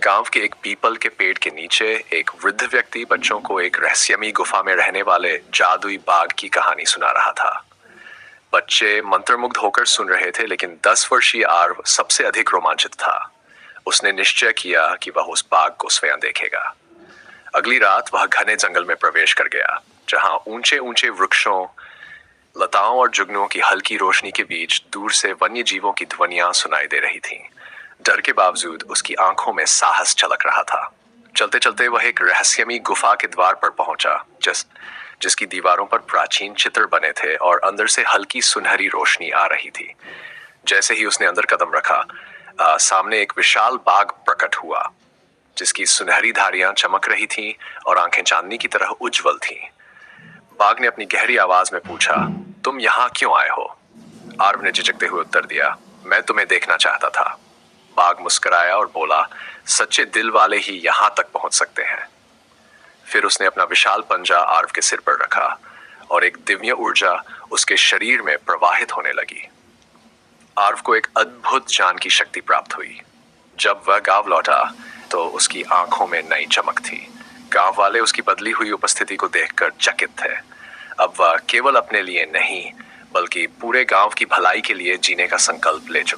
गांव के एक पीपल के पेड़ के नीचे एक वृद्ध व्यक्ति बच्चों को एक रहस्यमयी गुफा में रहने वाले जादुई बाघ की कहानी सुना रहा था। बच्चे मंत्रमुग्ध होकर सुन रहे थे, लेकिन 10 वर्षीय आर्व सबसे अधिक रोमांचित था। उसने निश्चय किया कि वह उस बाघ को स्वयं देखेगा। अगली रात वह घने जंगल में प्रवेश कर गया, जहां ऊंचे ऊंचे वृक्षों, लताओं और जुगनुओं की हल्की रोशनी के बीच दूर से वन्य जीवों की ध्वनियां सुनाई दे रही थीं। डर के बावजूद उसकी आंखों में साहस झलक रहा था। चलते चलते वह एक रहस्यमयी गुफा के द्वार पर पहुंचा, जिसकी दीवारों पर प्राचीन चित्र बने थे और अंदर से हल्की सुनहरी रोशनी आ रही थी। जैसे ही उसने अंदर कदम रखा, सामने एक विशाल बाघ प्रकट हुआ, जिसकी सुनहरी धारियां चमक रही थीं और आंखें चांदनी की तरह उज्जवल थीं। बाघ ने अपनी गहरी आवाज में पूछा, तुम यहाँ क्यों आए हो? आर्व ने झिझकते हुए उत्तर दिया, मैं तुम्हें देखना चाहता था। बाघ मुस्कुराया और बोला, सच्चे दिल वाले ही यहाँ तक पहुंच सकते हैं। फिर उसने अपना विशाल पंजा आर्व के सिर पर रखा और एक दिव्य ऊर्जा उसके शरीर में प्रवाहित होने लगी। आर्व को एक अद्भुत जान की शक्ति प्राप्त हुई। जब वह गांव लौटा तो उसकी आंखों में नई चमक थी। गांव वाले उसकी बदली हुई उपस्थिति को देखकर चकित थे। अब वह केवल अपने लिए नहीं, बल्कि पूरे गांव की भलाई के लिए जीने का संकल्प ले चुका